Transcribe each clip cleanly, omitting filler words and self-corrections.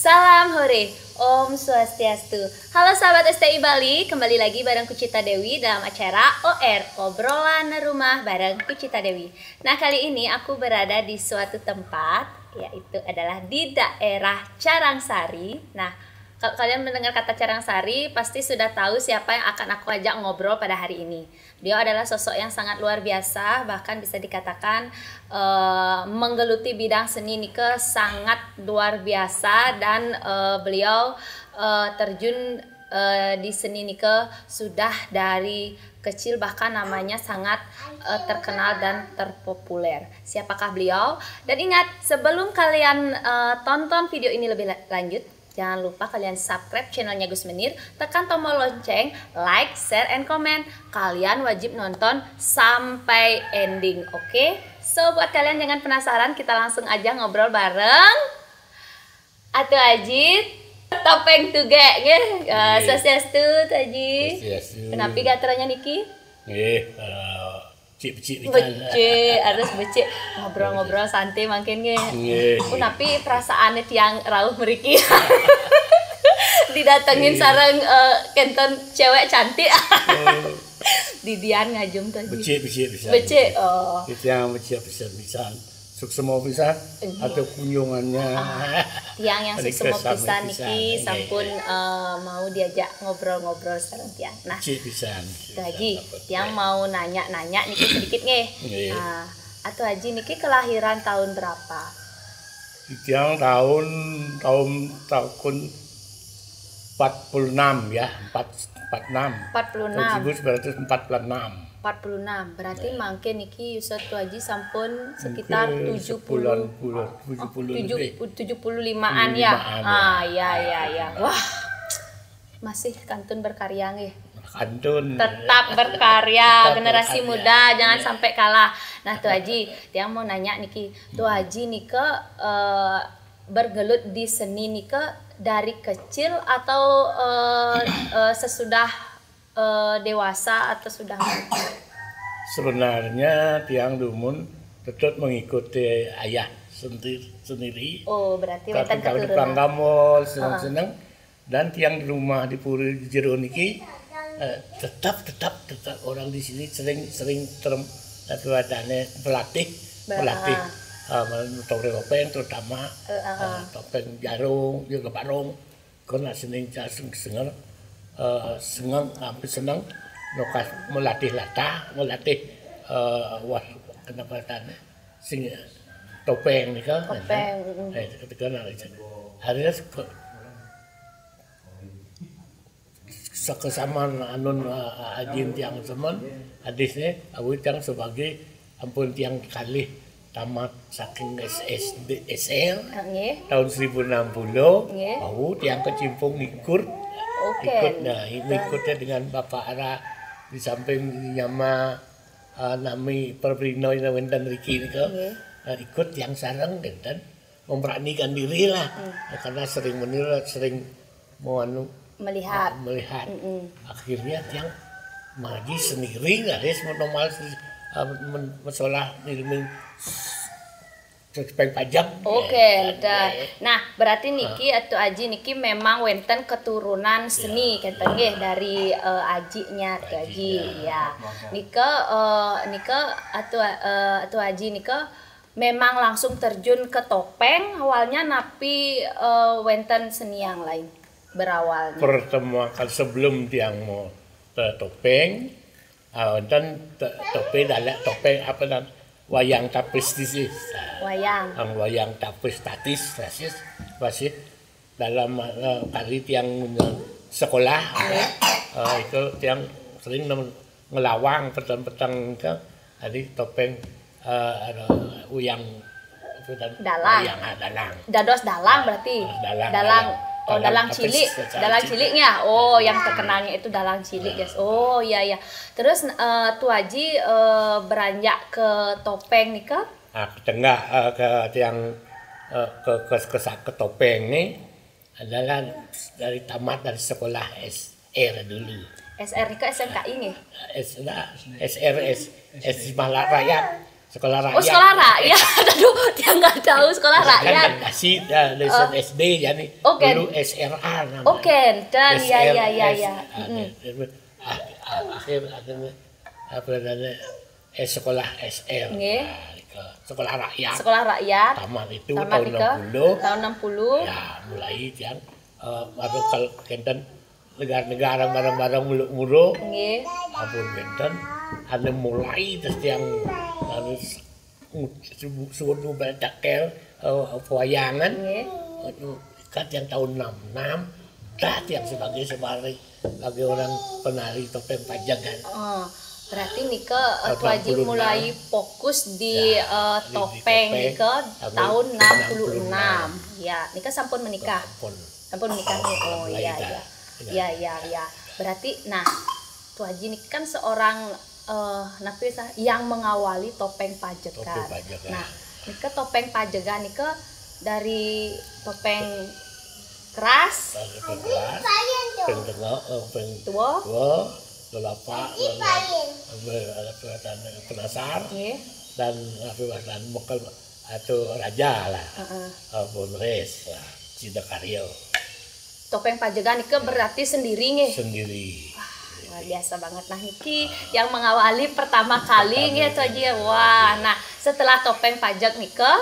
Salam hore, Om Swastiastu. Halo sahabat STI Bali, kembali lagi bareng Kucita Dewi dalam acara OR, Obrolan Rumah bareng Kucita Dewi. Nah, kali ini aku berada di suatu tempat, yaitu adalah di daerah Carangsari. Nah, kalau kalian mendengar kata Carangsari, pasti sudah tahu siapa yang akan aku ajak ngobrol pada hari ini. Beliau adalah sosok yang sangat luar biasa, bahkan bisa dikatakan menggeluti bidang seni nike sangat luar biasa, dan beliau terjun di seni nike sudah dari kecil, bahkan namanya sangat terkenal dan terpopuler. Siapakah beliau? Dan ingat, sebelum kalian tonton video ini lebih lanjut, jangan lupa kalian subscribe channelnya Gus Menir, tekan tombol lonceng, like, share, and comment. Kalian wajib nonton sampai ending, oke? So, buat kalian jangan penasaran, kita langsung aja ngobrol bareng Atu Aji Topeng Tuge, nggih. Swastiastu, Aji. Kenapa gateranya niki? Nggih, becik harus becik, ngobrol-ngobrol santai makin nggih. Tapi perasaannya tiang rauh meriki didatengin sareng kenton cewek cantik. Didian ngajum tadi. Becik. Oh. Kita becik bisa. Suksemo bisa atau kunjungannya. Tiang yang suksemo bisa niki sampun mau diajak ngobrol-ngobrol sareng tiang. Nah, Atu Haji, tiang mau nanya-nanya niki sedikit nggih. Nah, Atu Haji niki kelahiran tahun berapa? Tiang tahun 46 ya, 46. 1946. 46. Berarti mangke niki Yusuf Atu Haji sampun sekitar 75-an ya. Ya. Wah. Masih kantun berkarya nggih. Kantun. Tetap berkarya, generasi muda jangan sampai kalah. Nah, Atu Haji, tiang mau nanya niki, Atu Haji nike bergelut di seni nike dari kecil atau sesudah dewasa atau sudah? Sebenarnya tiang dumun tetap mengikuti ayah sendiri. Oh, berarti wonten keturunan. Kalau seneng dan tiang di rumah di Puri Jero niki tetap orang di sini sering pelatih topeng terutama topeng jarung juga barong karena seneng senang nokas melatih kenapa sing topeng nih kan harinya kesamaan anun ajin tiang teman hadisnya awi tiang sebagai ampun tiang kali tamat saking SL tahun 1060 awu tiang kecimpung ikut ikutnya dengan Bapak Ara di samping nyama nami Perbrino yang wenten Riki ini ikut yang sarang dan memberanikan diri lah karena sering mau melihat akhirnya yang maju sendiri nggak ada normal masalah ilmu pajak. Nah, berarti niki Atu Aji niki memang wenten keturunan seni kata nggih dari ajinya Atu Aji ya. Nika Atu Aji nika memang langsung terjun ke topeng awalnya, napi wenten seni yang lain berawalnya. Pertama kali sebelum tiang mau topeng dan topeng apa dan wayang tapis disis. Wayang tapis tatis masih dalam kali tiang sekolah itu tiang sering ngelawang petang ke hari topeng uyang dalang. Dados dalang berarti. Dalang ciliknya. Oh, yang terkenalnya itu dalang cilik, guys. Oh, iya. Terus Atu Haji beranjak ke topeng nih ke? Ke tengah ke tiang ke topeng nih adalah dari tamat dari sekolah SR dulu. SR nih ke SMKI nih? SR Malah Rakyat. sekolah rakyat. Oh, sekolah rakyat. Aduh, dia nggak tahu sekolah rakyat. Kasih lesson SD jadi dulu SRA namanya. Oke, dan ya. Apa namanya? Sekolah SR. Sekolah rakyat. Sekolah rakyat. Tamat itu tahun 60. Tahun 60. Ya, mulai yang baru kalau kenten negara-negara barang-barang muluk-muluk. Nggih. Ampun kenten ada mulai terus yang harus suatu berdakel pewayangan. Kan yang tahun 66 dat yang sebagai orang penari topeng Pajagan. Berarti Nika Tuaji mulai fokus di topeng Nika tahun 66. Ya, Nika sampun menikah. Sampun menikah nih. Oh iya. Berarti nah Tuaji ini kan seorang yang mengawali topeng Pajagan. Nah, Nika topeng Pajagan Nika dari topeng keras, topeng tua, lelapak, penasar, dan mokal atau raja lah, bonres, Sidakaryo. Topeng Pajagan Nike berarti sendiri nih? Sendiri. Wah, biasa banget nah Niki yang mengawali pertama kali gitu aja. Wah, nah setelah topeng pajak Nike,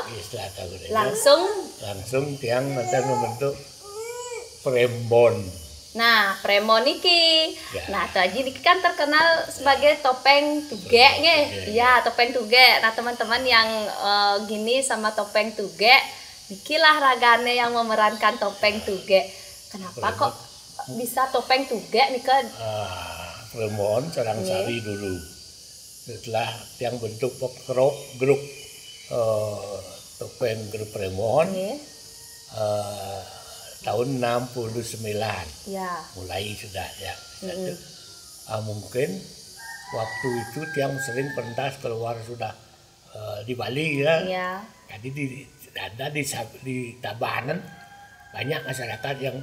langsung tiang nanti membentuk Prembon. Nah, Prembon niki. Ya. Nah, Tuaji niki kan terkenal sebagai topeng tuge nih. Ya, topeng tuge. Nah, teman-teman yang gini sama topeng tuge, niki lah ragane yang memerankan topeng tuge. Kenapa kok bisa topeng tuge nika? Prembon Sarangsari dulu. Setelah yang bentuk grup topeng grup Prembon. Tahun 69 ya. Mulai sudah ya. Mungkin waktu itu tiang sering pentas keluar sudah di Bali ya. Jadi di Tabanan banyak masyarakat yang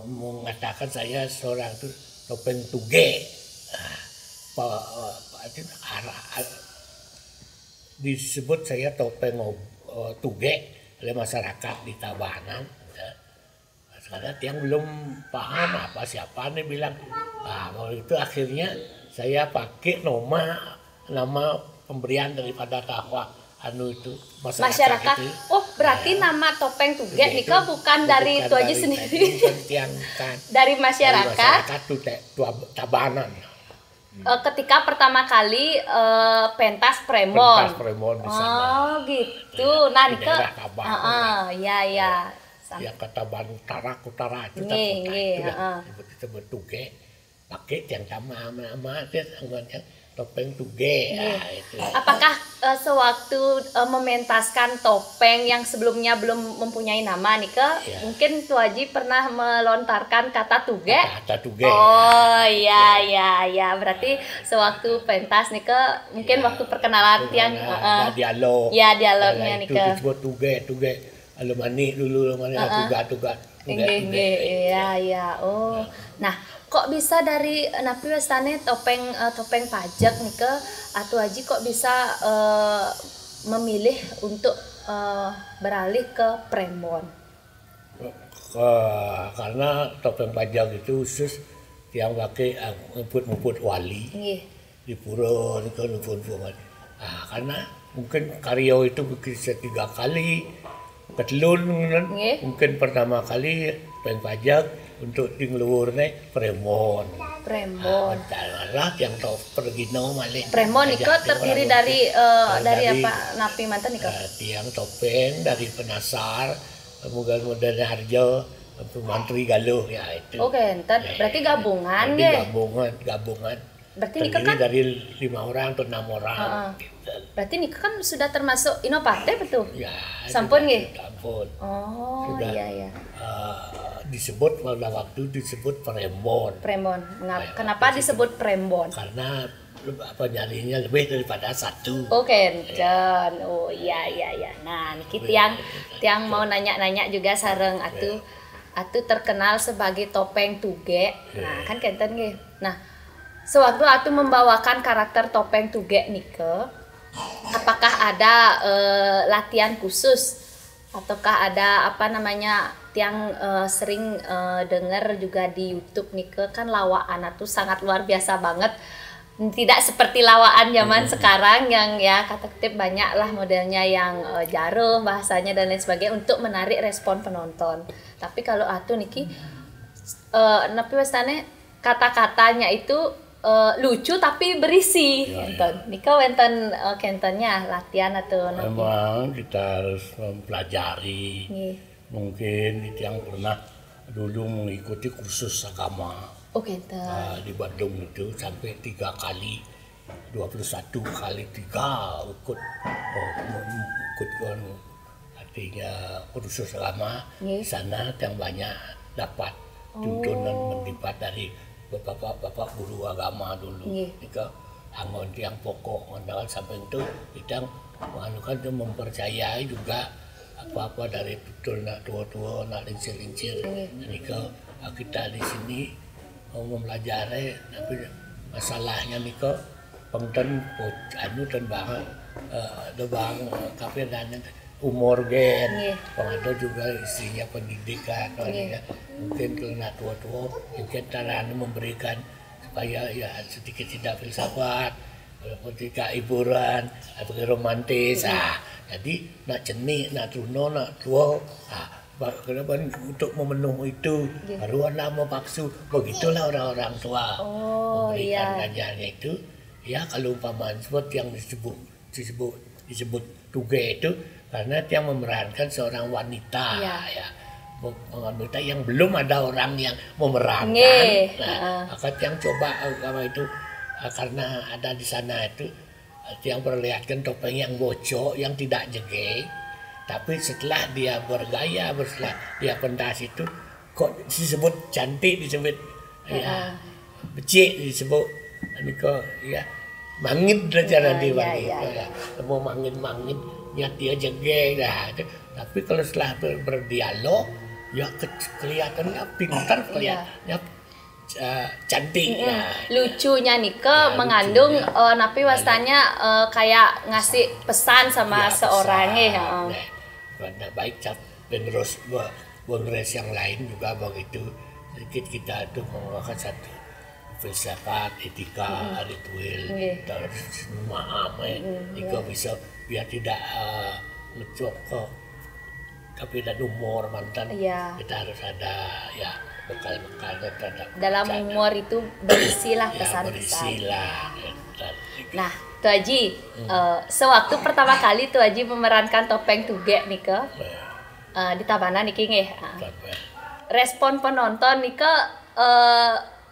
mengatakan saya seorang itu topeng tuge. Disebut saya topeng tuge oleh masyarakat di Tabanan. Karena tiang belum paham apa siapa nih bilang, waktu itu akhirnya saya pakai nama pemberian daripada kahwa itu masyarakat itu. Oh berarti nama topeng tuge nika bukan dari Tuaji sendiri, dari masyarakat Tabanan. Ketika pertama kali pentas Prembon. Di sana. Oh gitu. Nah nika, ya. Yang kata utara itu disebut tuge, pakai yang sama topeng tuge. Itu. Apakah sewaktu mementaskan topeng yang sebelumnya belum mempunyai nama Nika, mungkin Tuaji pernah melontarkan kata tuge? Kata tuge. Oh iya. Berarti sewaktu pentas Nika, mungkin waktu perkenalan yang dialog. Ya dialognya Nika. Itu disebut tuge. Alumani dulu, tuga. Iya. Oh, nah, kok bisa dari napi wastane topeng pajak nih ke atau Haji kok bisa memilih untuk beralih ke Prembon? Karena topeng pajak itu khusus yang pakai ngumput wali di pura itu ngumput. Karena mungkin karyo itu bisa 3 kali. Ketelun mungkin pertama kali topeng pajak untuk di ngeluhurnya Prembon. Lah yang tahu pergi malih. Prembon itu terdiri dari apa napi mantan nika? Tiang topeng dari penasar, kemudian harjo, mantri galuh ya itu. Oke, berarti gabungan ya? Gabungan. Berarti Nika kan dari 5 orang atau 6 orang. Berarti Nika kan sudah termasuk inovatif betul? Ya. Sampun nggih? Sampun. Oh sudah, iya. Disebut pada waktu disebut Prembon. Kenapa disebut Prembon? Karena nyarinya lebih daripada 1. Oke, Jan. Oh iya. Nah, niki tiang mau nanya juga sareng atuh terkenal sebagai topeng tuge. Nah, kan kenten nggih. Nah, sewaktu atuh membawakan karakter topeng tuge nike, apakah ada latihan khusus ataukah ada apa namanya yang sering dengar juga di YouTube nih kan lawaan tuh sangat luar biasa banget, tidak seperti lawaan zaman sekarang yang ya kata kutip banyak lah modelnya yang jarum bahasanya dan lain sebagainya untuk menarik respon penonton. Tapi kalau atuh niki napi wastane kata-katanya itu lucu tapi berisi. Enten nika wenten kentennya latihan atau memang kita harus mempelajari. Mungkin itu yang pernah dulu mengikuti kursus agama. Di Bandung itu sampai 3 kali 21 kali 3 ikut artinya kursus agama di sana yang banyak dapat tuntunan mendapat dari bapak-bapak guru agama dulu. Itu angon yang pokok mendapat sampai itu kita menganukan itu mempercayai juga apa-apa dari betul nak tua-tua nak lincir-lincir. Nika kita di sini mau mempelajari, tapi masalahnya Nika pengten anu dan banget bang kafe dan umur gen, ada juga istrinya pendidikan, mungkin karena tua-tua mungkin cara memberikan supaya ya sedikit tidak filsafat, walaupun tidak hiburan, atau romantis, jadi nak jenih, nak tuno, nak tua, kenapa untuk memenuhi itu baru nama paksu, begitulah orang-orang tua memberikan ganjarannya itu. Ya kalau umpama seperti yang disebut tuge itu karena dia memerankan seorang wanita ya wanita yang belum ada orang yang memerankan. Maka yang coba itu karena ada di sana itu yang perlihatkan topeng yang bocor yang tidak jege, tapi setelah dia bergaya setelah dia pentas itu kok disebut cantik, disebut ya becik, disebut ini kok ya mangit cara dia ya. Mau mangit ya dia jege lah. Tapi kalau setelah berdialog ya kelihatannya pintar, kelihatannya cantik ya. Lucunya Nika mengandung napi wastanya kayak ngasih pesan sama seorang ya. Karena baik penerus yang lain juga begitu. Sedikit kita itu mengeluarkan satu filsafat, etika, ritual, terus memahami, jika bisa biar tidak ngecok tapi dan umur mantan, kita harus ada ya bekal-bekal terhadap dalam humor itu berisilah pesan-pesan. Nah, Tu Haji, sewaktu pertama kali Tu Haji memerankan topeng tuge Nika di Tabanan niki nggih. Respon penonton Nika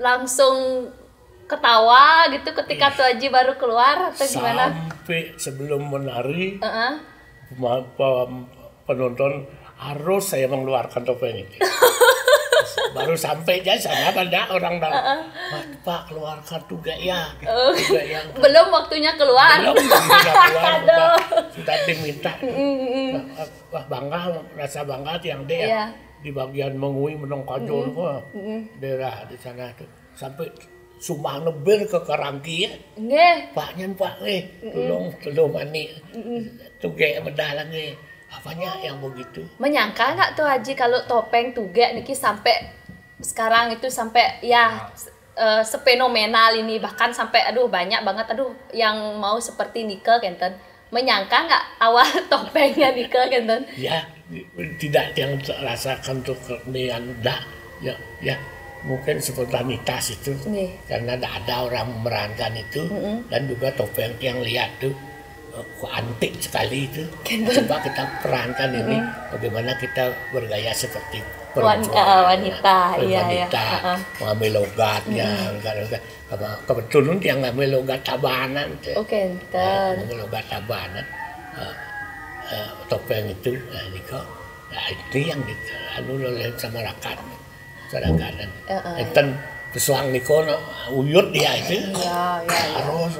langsung ketawa gitu ketika Tu Haji baru keluar atau gimana? Sampai sebelum menari, penonton harus saya mengeluarkan topeng itu. Baru sampai sana pada orang dalam, Pak keluarkan juga ya. Belum waktunya keluar. Belum keluar. Sudah diminta. Wah bangga, rasa bangga yang dia. Di bagian mengui menongkajol daerah di sana tuh sampai sumbang nebir ke Karangki ya. Paknya Pak tolong mani tuge medalang apanya yang begitu. Menyangka nggak tuh Haji kalau topeng tuge niki sampai sekarang itu sampai ya sepenomenal ini, bahkan sampai banyak banget yang mau seperti Nika kenten. Menyangka nggak awal topengnya Nika kenten? Ya tidak yang rasakan tuh kemudian ya mungkin spontanitas itu karena ada orang memerankan itu dan juga topeng yang lihat tuh antik sekali itu. Coba kita perankan ini bagaimana kita bergaya seperti wanita, mengambil logatnya, kebetulan yang ngambil logat Tabanan, ngambil logat Tabanan, topeng itu, itu yang dianu oleh sama rakan, enten pesuang Niko uyut dia itu, harus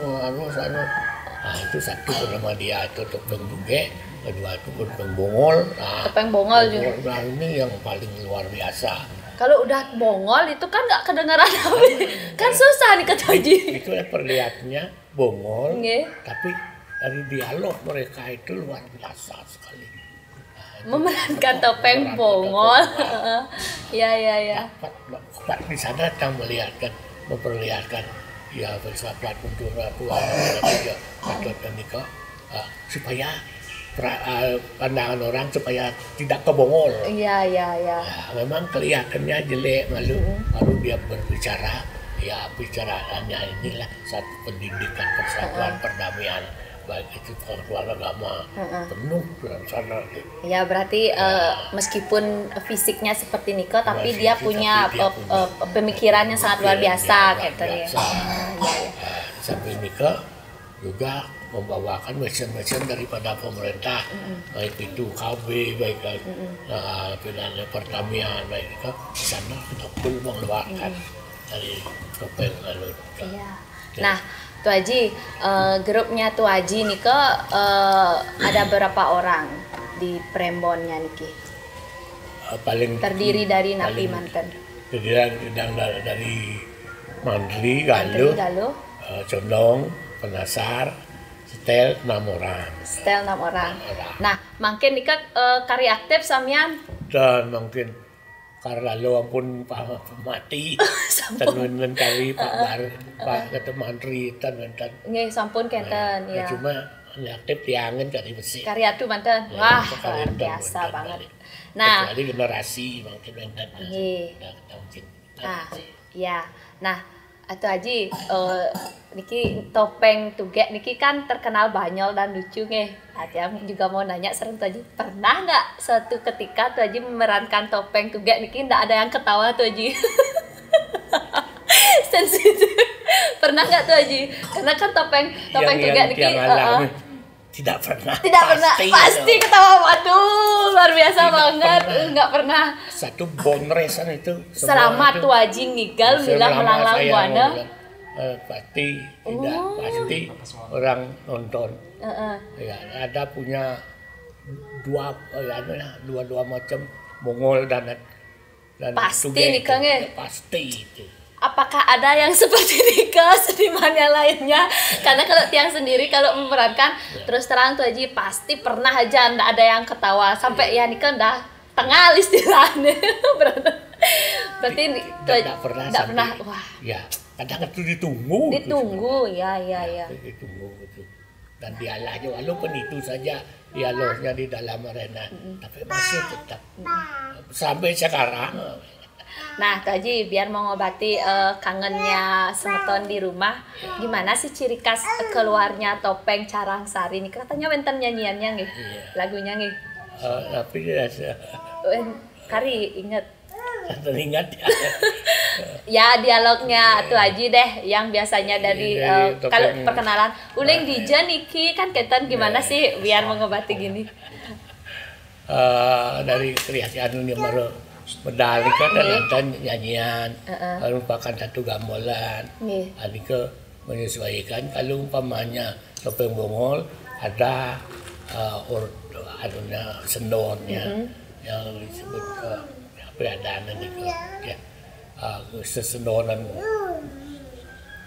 nah itu satu bernama dia itu topeng tuge, kedua itu topeng bongol. Topeng bongol juga. Nah ini yang paling luar biasa. Kalau udah bongol itu kan nggak kedengaran kan susah nih Kak Haji. Itu perlihatnya bongol, tapi dari dialog mereka itu luar biasa sekali. Memerankan topeng Bongol. Ya. Dapat di sana yang memperlihatkan ya filsafat untuk Tuhan ya Gatot dan Nika supaya pandangan orang supaya tidak kebongol. Iya. Memang kelihatannya jelek malu dia berbicara. Ya bicaraannya inilah satu pendidikan persatuan perdamaian baik itu keluar agama penuh dalam sana. Ya berarti meskipun fisiknya seperti Niko tapi dia punya pemikiran yang sangat luar biasa gitu ya. Sampai Niko juga membawakan mesin-mesin daripada pemerintah baik itu KB baik pilihan pertamian baik itu di sana kita pun mengeluarkan dari topeng alur. Iya. Nah, Tuh Haji, grupnya Tuh Haji nih ada berapa orang di Prembonnya niki? Paling terdiri dari napi manten. Terdiri dari Mandri, Galuh, Condong, Penasar, Setel 6 orang. Setel 6 orang. Nah, mungkin nika kari aktif samian dan mungkin karena lo ampun mati tenunan kali Pak kata Mandri tenunan nggih sampun kenten ya cuma aktif tiangan kali besi karya tuh manten wah luar biasa banget nah kecuali generasi mungkin manten mungkin ya nah Atuh Haji niki topeng Tugek niki kan terkenal banyol dan lucu nih. Yang juga mau nanya serem Tuh Haji, pernah nggak suatu ketika Tuh Haji memerankan topeng Tugek niki nggak ada yang ketawa Tuh Haji? Sensitif. Pernah nggak Tuh Haji? Karena kan topeng Tugek niki tidak pernah pasti ketawa. Waduh luar biasa banget. Nggak pernah satu bonresan itu selamat Tuh Haji ngigal bilang melanglang buana pasti tidak pasti orang nonton ya ada punya dua macam Mongol dan pasti nih Kang pasti itu. Apakah ada yang seperti Nika senimannya lainnya? Karena kalau tiang sendiri kalau memerankan terus terang Tuh Haji pasti pernah aja ndak ada yang ketawa sampai ya Nika ndak tengah istilahnya. Berarti tidak pernah. Wah. Ya, kadang itu ditunggu ya. Ditunggu gitu. Dan dialahnya walaupun itu saja dialognya di dalam arena, tapi masih tetap sampai sekarang. Nah, Tuh Haji biar mengobati kangennya semeton di rumah, gimana sih ciri khas keluarnya topeng Carangsari ini? Katanya wenten nyanyiannya nih, lagunya nih. Tapi Kari inget. Teringat ya. Ya dialognya Tuh Haji deh yang biasanya dari kalau perkenalan uling dija niki kan keten gimana sih biar mengobati gini. Dari kreasi anunya baru medali kan dan nyanyian merupakan satu gambaran. Adika menyesuaikan kalau umpamanya topeng Bongol ada sendonnya yang disebut keadaan itu ya sesendonan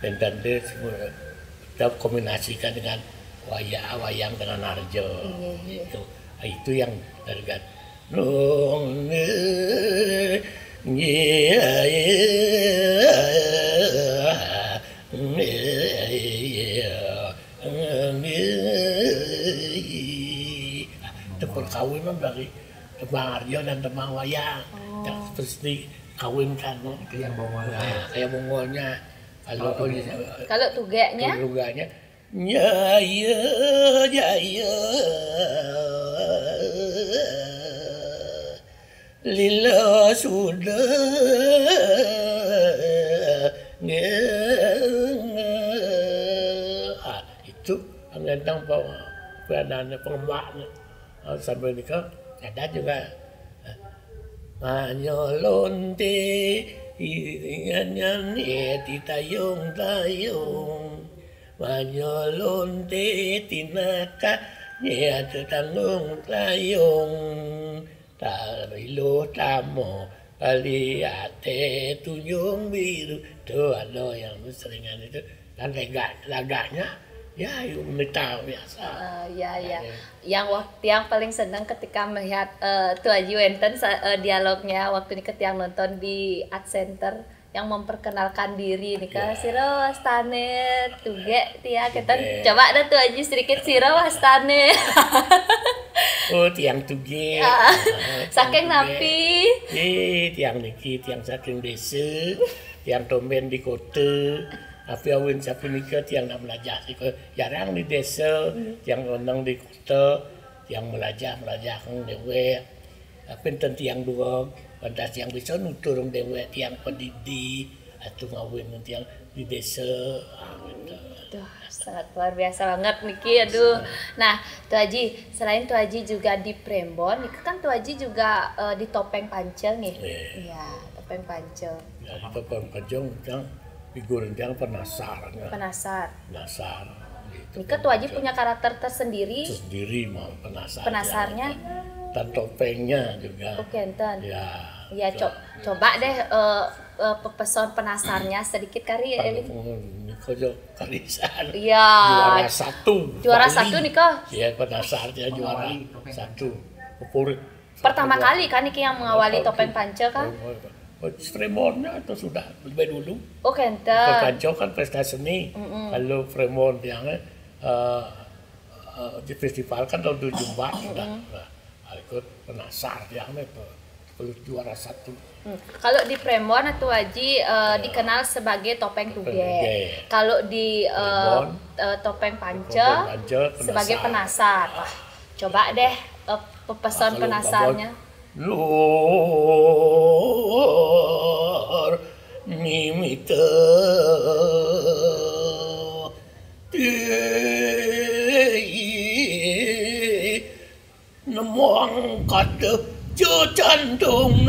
dan kita kombinasikan dengan wayang dengan arjo itu yang terlihat nung itu perkawinan dari Tembang Arjo dan Tembang Wayang yang pasti kawinkan kayak Mongolnya kalau Tugeknya Jaya lila sudah itu tentang keadaannya pengembangan sampai nikah ada juga manyolonte iringan titayong manyolonte tinaka niya tanong tayong tarilo tamo kaliate tunyong biru itu yang seringan itu dan laganya Ya, wanita biasa. Ya. Yang paling senang ketika melihat Tu Aji Wenten dialognya waktu ini yang nonton di Art Center yang memperkenalkan diri nih kan siro wastane tuge tia kita coba ada Tu Aji sedikit siro wastane. Oh, tiang tuge. Saking napi. Tiang niki tiang saking desa, tiang tomben di kota. Tapi awin sapi nikah tiang nak belajar jarang di desa, tiang onang di kota, tiang belajar kang dewe. Tapi tiang dua, pada tiang bisa nuturung dewe tiang pendidik atau ngawin tiang di desa. Aduh, sangat luar biasa banget Niki, aduh. Nah, Tu Aji, selain Tu Aji juga di Prembon, Niki kan Tu Aji juga di Topeng Pancel nih. Iya, Topeng Pancel. Ya, di Topeng Pancel tiang figur yang penasar. Gitu. Nika Tu Aji punya karakter tersendiri. Sendiri mau penasar. Penasarnya. Dan topengnya juga. Oke, enten. Ya. Coba deh pepeson penasarnya sedikit kali. Niko Karisan. Iya. Juara satu Niko. Iya, penasarnya juara satu. Favorit. Pertama kali kan Niki yang mengawali Topeng Pancel kan? Fremonnya atau sudah lebih dulu? Oke, enten. Pancel kan pesta seni. Kalau Fremon yang di festival kan tahun 74 sudah. Ikut penasar yang perlu juara satu. Kalau di Prembon Tu Aji dikenal sebagai Topeng Tuge. Kalau di Topeng Pancel sebagai penasar. Wah, coba deh pepeson penasarnya. Lor nimita nemong kata jantung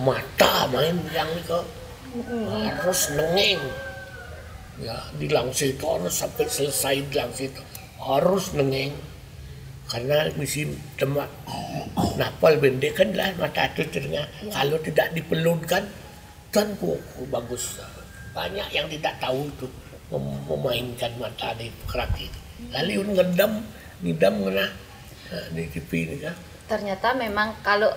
mata main yang itu harus nengeng ya di langsir itu harus sampai selesai di langsir itu harus nengeng karena musim demak napal bendek kan lah mata itu ternyata kalau tidak dipelunkan kan bagus banyak yang tidak tahu itu memainkan mata di kerak itu lalu ngedam kena di TV ini kan. Ternyata memang kalau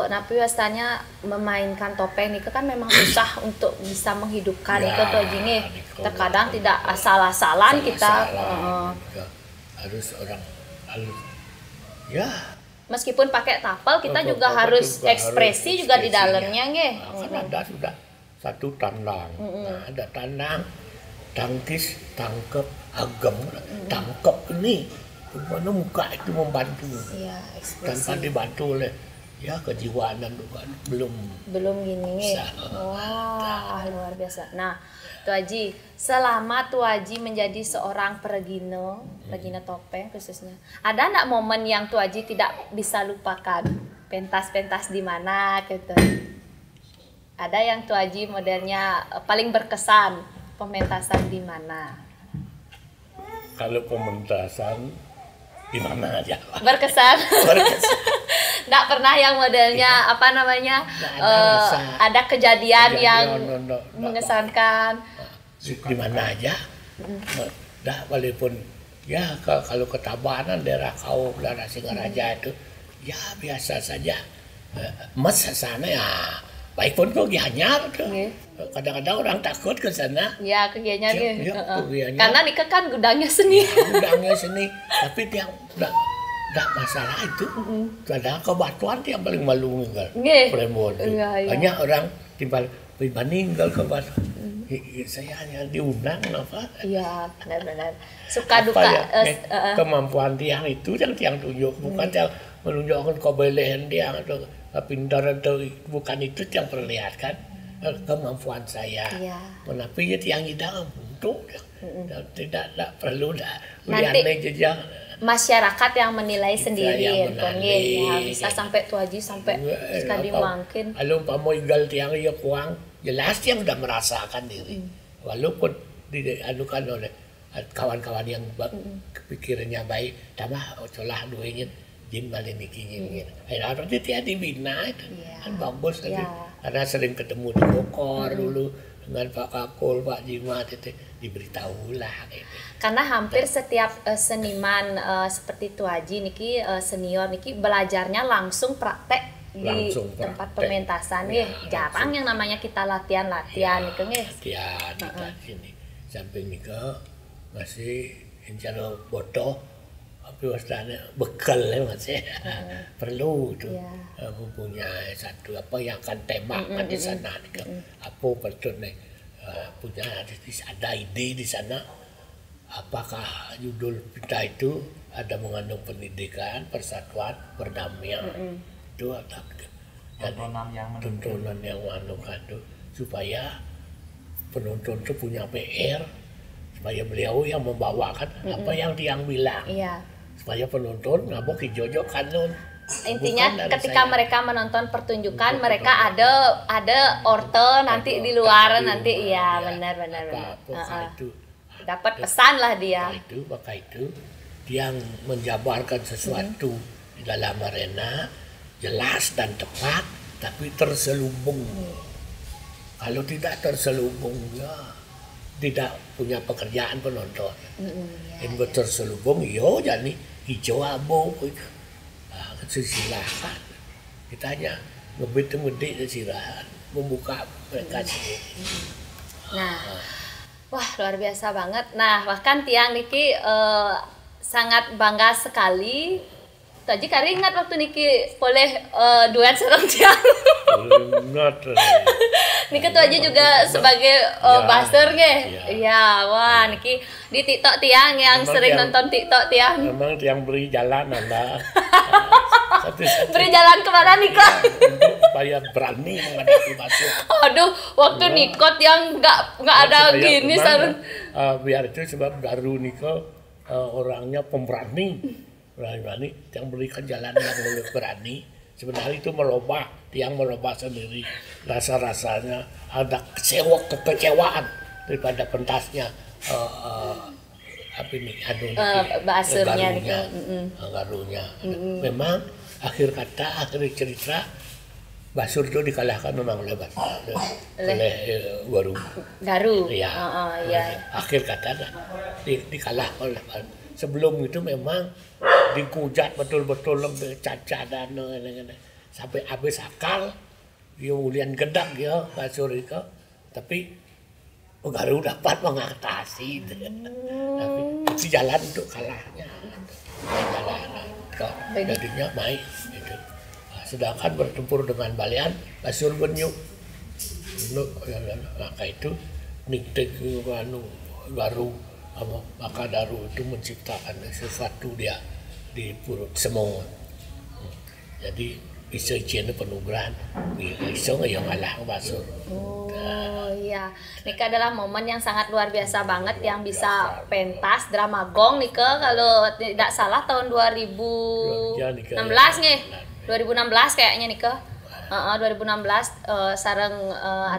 Napi Wastanya memainkan topeng itu kan memang susah untuk bisa menghidupkan itu tuh gini. Terkadang tidak asal-asalan kita. Harus orang halus. Ya. Meskipun pakai tapal kita juga harus ekspresi juga di dalamnya nge. Karena ada sudah satu tandang. Nah, ada tandang, tangkis, tangkep, agam, tangkep ini. Mana muka itu membantu. Iya, ekspresi. Tanpa dibantu oleh ya kejiwaan dan belum gini. Wah, luar biasa. Nah, Tu Aji, selama Tu Aji menjadi seorang peregino topeng khususnya, ada enggak momen yang Tu Aji tidak bisa lupakan? Pentas-pentas di mana gitu? Ada yang Tu Aji modelnya paling berkesan, pementasan di mana? Kalau pementasan di mana aja? Berkesan. Nggak pernah yang modelnya apa namanya ada kejadian yang mengesankan. Di mana aja? Dah walaupun ya kalau ke Tabanan daerah kau daerah Singaraja itu ya biasa saja. Mas sana ya baik pun pergi hanyar tuh. Kadang-kadang orang takut ke sana. Ya, ke Gianyar ya. Karena nikah kan gudangnya seni. Gudangnya seni, tapi dia enggak masalah itu. Kadang kebatuan yang paling malu enggak. Premon. Banyak orang timbal meninggal ke Batu. Saya hanya diundang apa? Iya, benar-benar. Suka duka kemampuan tiang itu yang tiang tunjuk, bukan yang menunjukkan kebolehan tiang atau pintar atau bukan itu yang perlihatkan kemampuan saya. Iya. Tapi ya tiang hidang untuk tidak perlu dah. Nanti masyarakat yang menilai sendiri ya, bisa sampai Tu Aji sampai sekali mungkin. Kalau pamoigal tiang ya kuang, jelas yang sudah merasakan diri. Walaupun diadukan oleh kawan-kawan yang kepikirannya baik, tambah ocolah duanya Jin balik niki ngin. Berarti dia dibina itu kan bagus tadi. Karena sering ketemu di Bogor dulu dengan Pak Kakul, Pak Jimat itu diberitahu lah gitu. Karena hampir setiap seniman seperti Tuaji niki senior niki belajarnya langsung praktek di tempat pementasan ya, jarang yang namanya kita latihan gitu nggih. Latihan di sini. Samping nika masih insya bodoh tapi wasdanya bekal ya Mas ya. Perlu itu mempunyai satu apa yang akan tembak di sana apa betul nih punya ada ide di sana apakah judul kita itu ada mengandung pendidikan, persatuan, perdamaian itu ada tontonan yang mengandung supaya penonton itu punya PR supaya beliau yang membawakan apa yang dia bilang. Supaya penonton ngabok hijau kanun. Intinya ketika mereka menonton pertunjukan mereka ada orte nanti di luar nanti benar. Itu dapat pesan lah dia. Maka itu dia menjabarkan sesuatu di dalam arena jelas dan tepat tapi terselubung. Kalau tidak terselubung tidak punya pekerjaan penonton. Yang terselubung jadi hijau abu silahkan kita hanya ngebit silahkan membuka mereka sendiri. Wah luar biasa banget. Nah bahkan tiang niki sangat bangga sekali. Tadi kari ingat waktu niki boleh duet sareng tiang. Ingat. Niki tuh aja juga sebagai buzzer nggih. Iya, wah niki di TikTok tiang yang sering nonton TikTok tiang. Memang tiang beri jalan Anda. Beri jalan kemana Niko? Supaya berani menghadapi buzzer. Aduh, waktu Niko yang nggak ada gini sarung. Biar itu sebab baru Niko orangnya pemberani. Berani yang berikan jalan yang lebih berani sebenarnya itu yang melobah sendiri rasanya ada kekecewaan daripada pentasnya basurnya garunya. Memang akhir cerita Basur itu dikalahkan memang oleh Garu. Akhir kata dikalah oleh sebelum itu memang dikujat betul-betul cacat dan sampai habis akal dia ulian gedak ya Basur itu tapi Garu dapat mengatasi tapi jalan untuk kalahnya jadinya baik gitu. Sedangkan bertempur dengan Balian Basur Benyu maka itu niktek Garu maka Daru itu menciptakan sesuatu dia di perut semua. Jadi bisa cina penugrahan bisa yang ngalah Basur. Iya, Nika adalah momen yang sangat luar biasa banget yang bisa pentas drama gong Nika kalau tidak salah tahun 2016 nih. 2016 kayaknya Nika. 2016 sareng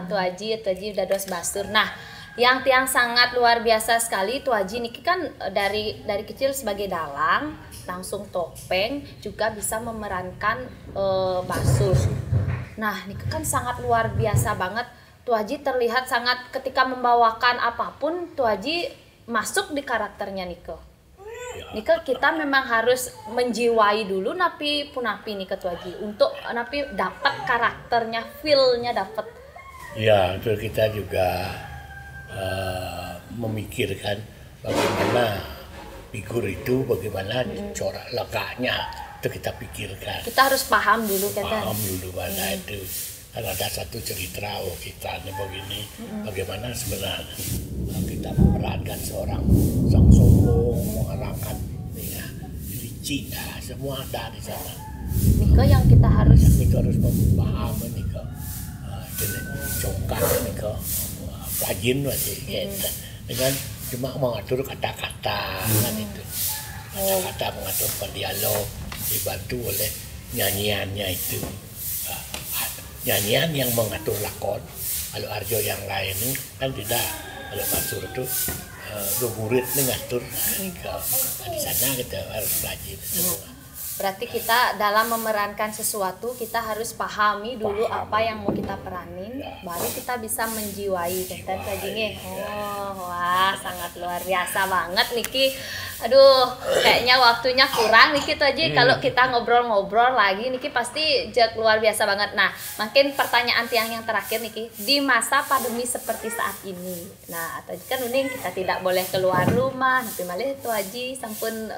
Tuaji udah dos Basur. Nah, yang tiang sangat luar biasa sekali Tuaji niki kan dari kecil sebagai dalang langsung topeng juga bisa memerankan Basur. Nah niki kan sangat luar biasa banget. Tuaji terlihat sangat ketika membawakan apapun Tuaji masuk di karakternya Niko. Niko kita memang harus menjiwai dulu napi punapi nih Tuaji untuk napi dapat karakternya, feel-nya dapat. Ya itu kita juga memikirkan bagaimana figur itu, bagaimana corak leganya itu kita pikirkan. Kita harus paham dulu kan. Paham dulu mana itu. Kan ada satu cerita kita begini, bagaimana sebenarnya kita memerankan seorang sang sombong, mengarahkan licik, semua ada di sana. Niko yang kita harus memahami Niko. Congkak Niko. Rajin masih dengan cuma mengatur kata-kata kan itu kata-kata mengatur dialog dibantu oleh nyanyiannya itu nyanyian yang mengatur lakon. Kalau Arjo yang lain kan tidak, kalau Basur itu murid mengatur di sana kita harus belajar Berarti kita dalam memerankan sesuatu kita harus pahami dulu apa yang mau kita peranin, baru kita bisa menjiwai kan Tuaji. Oh, wah sangat luar biasa banget Niki. Aduh, kayaknya waktunya kurang Niki Tuaji. Kalau kita ngobrol-ngobrol lagi Niki pasti luar biasa banget. Nah, makin pertanyaan tiang yang terakhir Niki, di masa pandemi seperti saat ini. Nah, Tuaji kan uning kita tidak boleh keluar rumah, tapi malah Tuaji sampun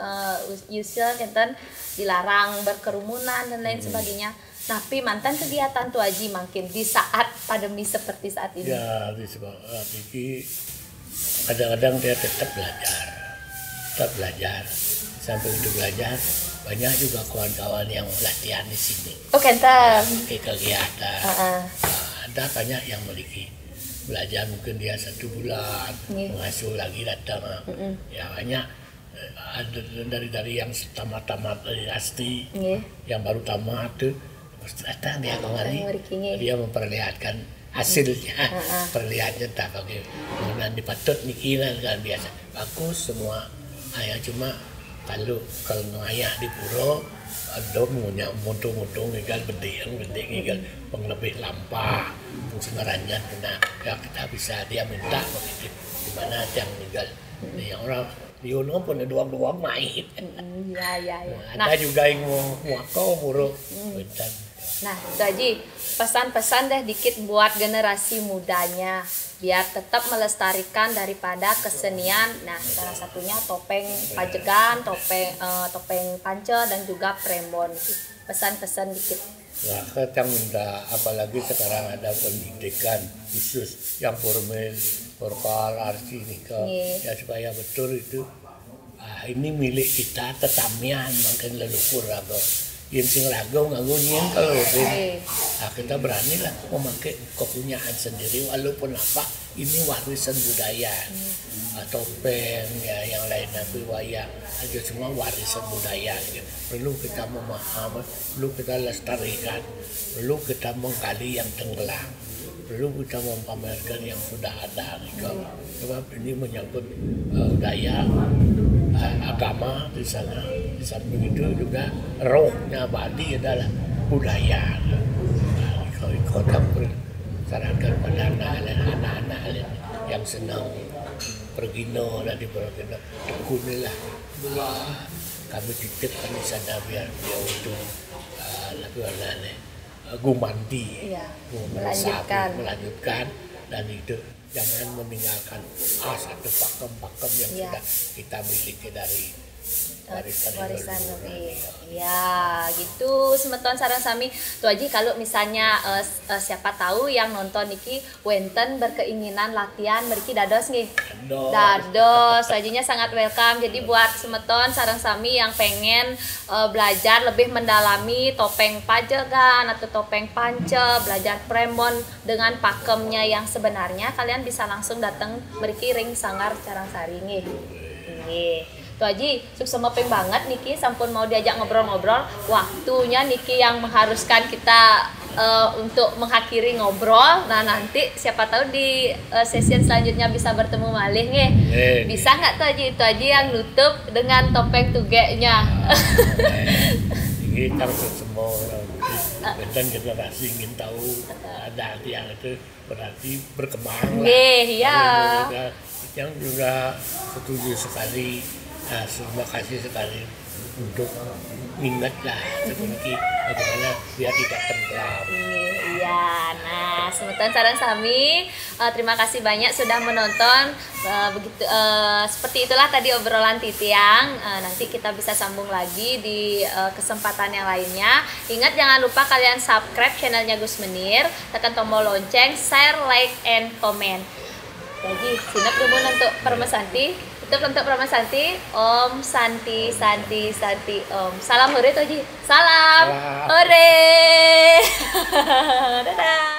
usul enten dilarang berkerumunan dan lain sebagainya. Tapi mantan kegiatan Tuaji makin di saat pandemi seperti saat ini. Ya, Niki kadang-kadang dia tetap belajar. Sampai itu belajar, banyak juga kawan-kawan yang latihan di sini. Oh, kenten. Kegiatan. Ada banyak yang memiliki belajar, mungkin dia 1 bulan, mengasuh lagi datang. Ya banyak. Ada dari yang tamat dari asti, yang baru tamat tuh datang dia kemari, dia memperlihatkan hasilnya, perlihatnya tak bagaimana dipatut Niki kan biasa bagus semua. Ayah cuma kalau ngayah di pura ada punya muntung ikan bedeng ikan penglebih lampah fungsinya kena ya kita bisa dia minta begitu gimana yang tinggal yang orang di Uno pun doang main. Ya. Ada juga yang mau buruk. Nah, Tuaji, pesan-pesan deh dikit buat generasi mudanya biar tetap melestarikan daripada kesenian. Nah, salah satunya topeng pajegan, topeng pancel dan juga prembon. Pesan-pesan dikit. Nah, kita minta apalagi sekarang ada pendidikan khusus yang formal arti ya supaya betul itu ini milik kita tetamian makin leluhur atau yang sing rago nganggunya kalau kita beranilah memakai kepunyaan sendiri walaupun apa ini warisan budaya. Topeng ya yang lain nanti wayang aja semua warisan budaya gitu. Perlu kita memahami, perlu kita lestarikan, perlu kita menggali yang tenggelam, perlu kita memamerkan yang sudah ada gitu. Sebab ini menyangkut budaya agama di sana. Di samping itu juga rohnya Bali adalah budaya. Kalau kita sarankan pada anak-anak yang senang pergino dan dipergino tekunilah kami titipkan di sana biar dia untuk gumanti melanjutkan dan itu jangan meninggalkan satu pakem yang sudah kita miliki dari warisan ya gitu semeton sarang sami Tuaji. Kalau misalnya siapa tahu yang nonton niki wenten berkeinginan latihan meriki dados nih dados Tuajinya sangat welcome. Jadi buat semeton sarang sami yang pengen belajar lebih mendalami topeng pajegan atau topeng pancel, belajar prembon dengan pakemnya yang sebenarnya, kalian bisa langsung datang meriki ring Sanggar Carangsari nih. Tuaji, sukses mepeng banget Niki, sampun mau diajak ngobrol-ngobrol. Waktunya Niki yang mengharuskan kita untuk mengakhiri ngobrol. Nah nanti siapa tahu di sesi selanjutnya bisa bertemu malih nih. Bisa nggak Tuaji yang nutup dengan topeng tugenya? Ini harus semua dan generasi ingin tahu ada yang itu berarti berkembang lah. Iya. Yang juga setuju sekali. Nah, terima kasih sekali untuk ingatlah seperti bagaimana biar tidak tenggelam. Iya, nah semeton sarang sami, terima kasih banyak sudah menonton. Seperti itulah tadi obrolan Titiang. Nanti kita bisa sambung lagi di kesempatan yang lainnya. Ingat jangan lupa kalian subscribe channelnya Gus Menir, tekan tombol lonceng, share, like, and comment. Jadi sinap dulu untuk Permasanti. Untuk Permasanti, Om Santi Om. Salam hore Toji. Salam hore. Dadah.